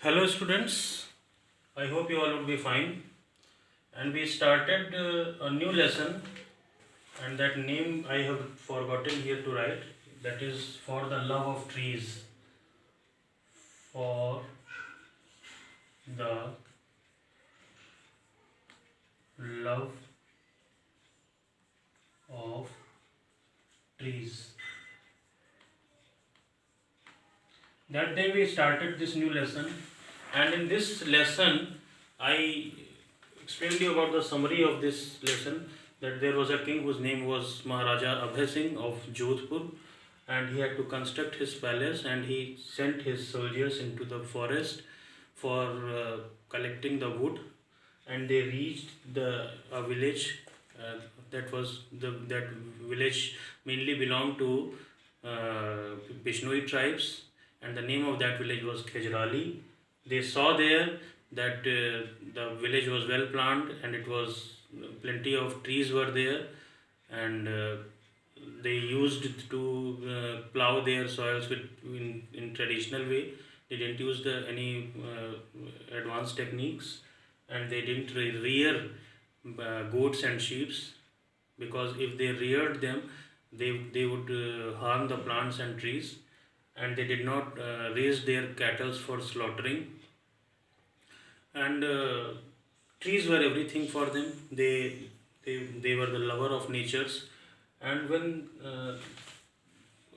Hello students, I hope you all would be fine. And we started a new lesson, and that name I have forgotten here to write. That is for the love of trees. For the love of trees. That day we started this new lesson, and in this lesson I explained to you about the summary of this lesson, that there was a king whose name was Maharaja Abhay Singh of Jodhpur, and he had to construct his palace, and he sent his soldiers into the forest for collecting the wood, and they reached the a village that village mainly belonged to Bishnoi tribes, and the name of that village was Khejrali. They saw there that the village was well planned, and it was plenty of trees were there, and they used to plow their soils in traditional way. They didn't use any advanced techniques, and they didn't rear goats and sheep, because if they reared them, they would harm the plants and trees, and they did not raise their cattle for slaughtering. And trees were everything for them. They were the lover of natures. And when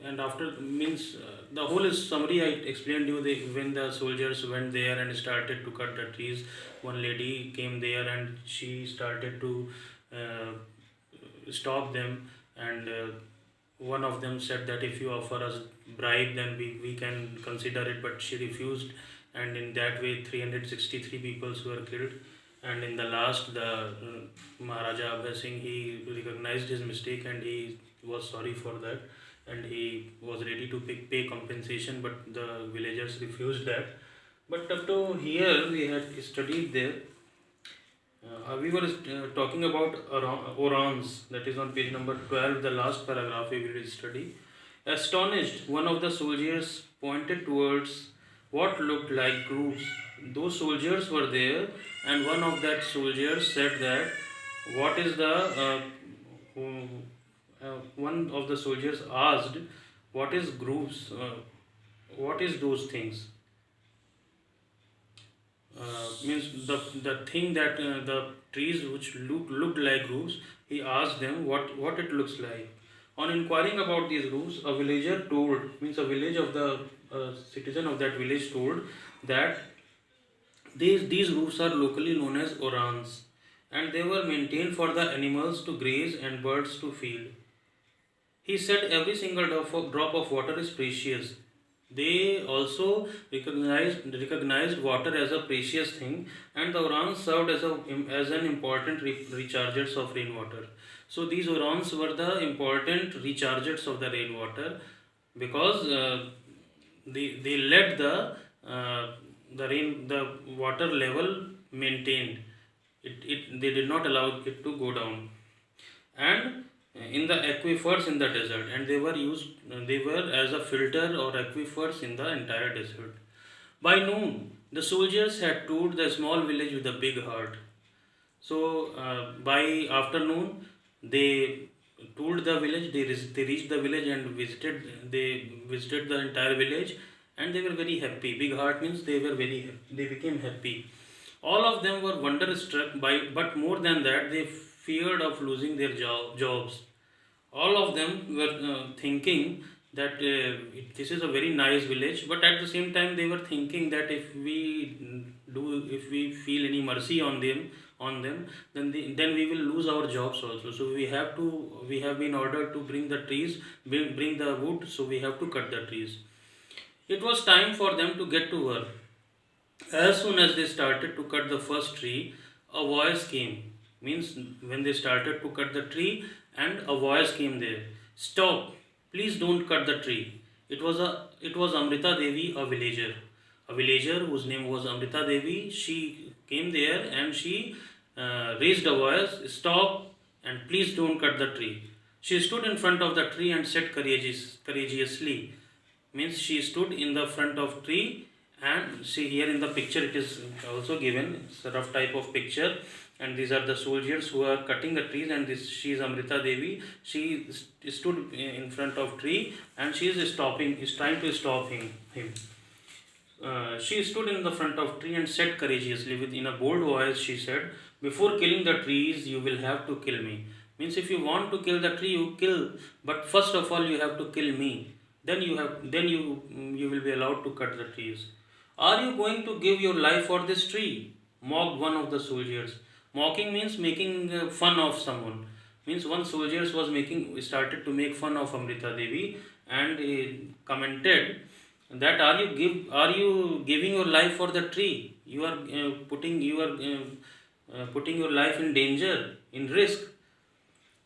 and after means the whole is summary I explained you. When the soldiers went there and started to cut the trees, one lady came there and she started to uh, stop them, and one of them said that if you offer us bribe, then we can consider it, but she refused, and in that way 363 people were killed. And in the last, the Maharaja Abhay Singh, he recognized his mistake, and he was sorry for that, and he was ready to pay compensation, but the villagers refused that. But up to here we had studied there. We were talking about orans, that is on page number 12, the last paragraph we will study. Astonished, one of the soldiers pointed towards what looked like groups. Those soldiers were there, and one of that soldiers said that, what is the one of the soldiers asked, what is groups, what is those things, means the thing that the trees which looked like roofs. He asked them what it looks like. On inquiring about these roofs, a villager told, means a village of the citizen of that village told that these roofs are locally known as orans, and they were maintained for the animals to graze and birds to feed. He said every single drop of water is precious. They also recognized water as a precious thing, and the Orans served as an important rechargers of rainwater. So these Orans were the important rechargers of the rainwater, because they let the water level maintained. They did not allow it to go down. And in the aquifers in the desert, and they were as a filter or aquifers in the entire desert. By noon, the soldiers had toured the small village with a big heart. So by afternoon, they toured the village. They reached the village and visited the entire village, and they were very happy. Big heart means they became happy. All of them were wonderstruck by, but more than that, they feared of losing their jobs. All of them were thinking that this is a very nice village, but at the same time they were thinking that if we feel any mercy on them, then we will lose our jobs also. So we have been ordered to bring the trees, bring the wood, so we have to cut the trees. It was time for them to get to work. As soon as they started to cut the first tree, a voice came. Means when they started to cut the tree, and a voice came there. Stop! Please don't cut the tree. It was Amrita Devi, a villager. A villager whose name was Amrita Devi. She came there and she raised a voice. Stop! And please don't cut the tree. She stood in front of the tree and said courageously, means she stood in the front of tree And see here in the picture it is also given, it's a rough type of picture, and these are the soldiers who are cutting the trees, and this she is Amrita Devi. She stood in front of tree and she is trying to stop him. She stood in the front of tree and said courageously, with in a bold voice, she said, "Before killing the trees, you will have to kill me." Means if you want to kill the tree, you kill, but first of all, you have to kill me. Then you will be allowed to cut the trees. Are you going to give your life for this tree? Mocked one of the soldiers. Mocking means making fun of someone. Means one soldier was started to make fun of Amrita Devi, and commented that are you giving your life for the tree? You are putting your life in danger, in risk.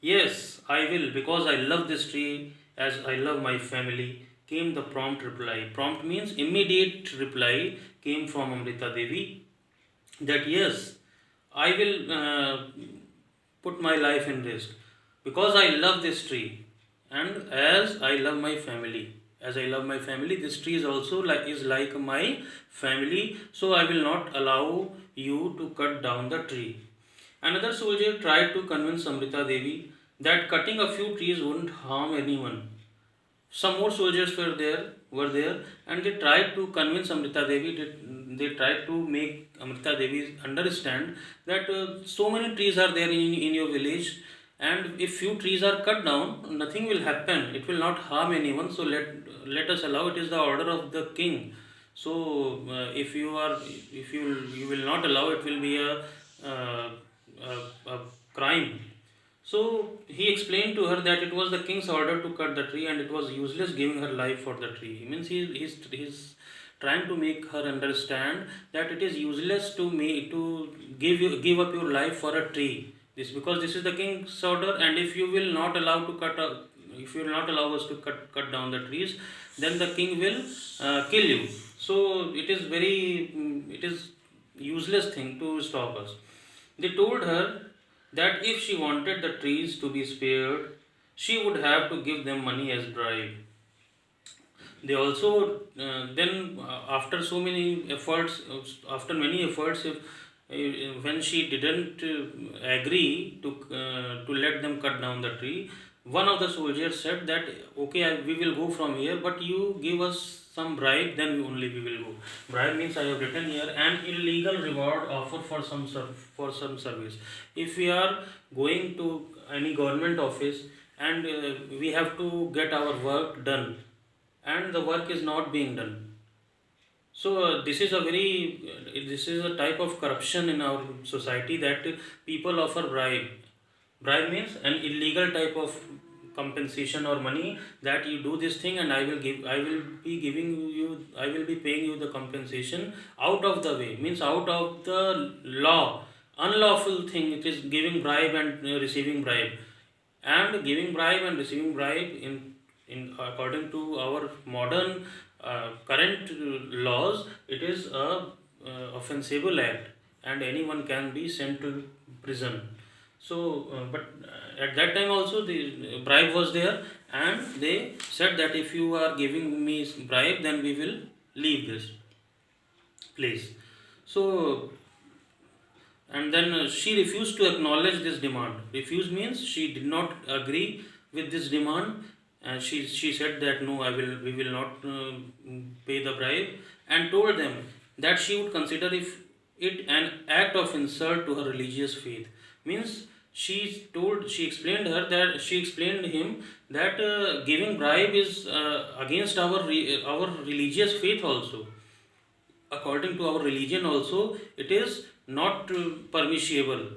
Yes, I will, because I love this tree as I love my family, came the prompt reply. Prompt means immediate reply came from Amrita Devi, that yes, I will put my life in risk because I love this tree, and as I love my family. As I love my family, this tree is also like my family, so I will not allow you to cut down the tree. Another soldier tried to convince Amrita Devi that cutting a few trees wouldn't harm anyone. Some more soldiers were there, and they tried to convince Amrita Devi. They tried to make Amrita Devi understand that so many trees are there in your village, and if few trees are cut down, nothing will happen. It will not harm anyone. So let us allow. It is the order of the king. So if you will not allow, it will be a crime. So he explained to her that it was the king's order to cut the tree, and it was useless giving her life for the tree. He means he's trying to make her understand that it is useless to give up your life for a tree. This because this is the king's order, and if you will not allow to if you will not allow us to cut down the trees, then the king will kill you. So it is useless thing to stop us. They told her that if she wanted the trees to be spared, she would have to give them money as bribe. They also then after so many efforts, after many efforts, if when she didn't agree to let them cut down the tree, one of the soldiers said that okay, we will go from here, but you give us some bribe, then only we will go. Bribe means I have written here an illegal reward offer for for some service. If we are going to any government office, and we have to get our work done, and the work is not being done, so this is a type of corruption in our society, that people offer bribe. Bribe means an illegal type of compensation or money, that you do this thing and I will be paying you the compensation out of the way, means out of the law. Unlawful thing, it is giving bribe and receiving bribe. And giving bribe and receiving bribe in according to our modern current laws, it is a offensible act, and anyone can be sent to prison. So but at that time also the bribe was there, and they said that if you are giving me bribe, then we will leave this place. So and then she refused to acknowledge this demand. Refuse means she did not agree with this demand, and she said that no, we will not pay the bribe, and told them that she would consider if it an act of insult to her religious faith. Means she explained him that giving bribe is against our religious faith also. According to our religion also, it is not permissible,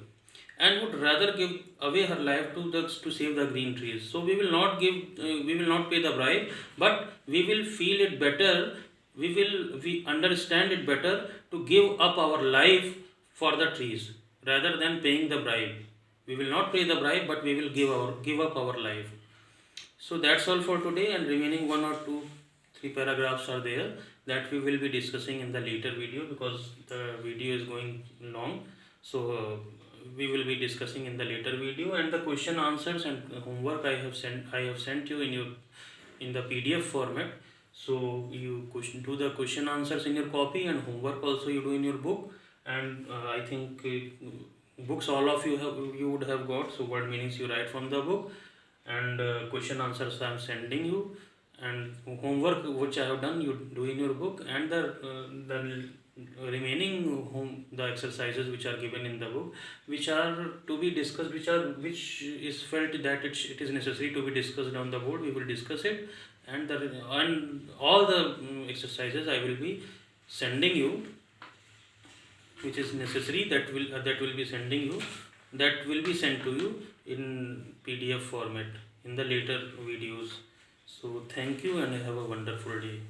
and would rather give away her life to save the green trees. So we will not pay the bribe, but we will feel it better, we understand it better to give up our life for the trees rather than paying the bribe. We will not pay the bribe, but we will give up our life. So that's all for today, and remaining one or two, three paragraphs are there that we will be discussing in the later video, because the video is going long. So we will be discussing in the later video, and the question answers and homework I have sent you in the PDF format. So you do the question answers in your copy, and homework also you do in your book. And I think books all of you would have got. So word meanings you write from the book, and question answers I am sending you, and homework which I have done you do in your book, and the remaining the exercises which are given in the book, which are to be discussed, which is felt that it is necessary to be discussed on the board, we will discuss it. And all the exercises I will be sending you, which is necessary, that will be sending you, that will be sent to you in PDF format in the later videos. So thank you, and have a wonderful day.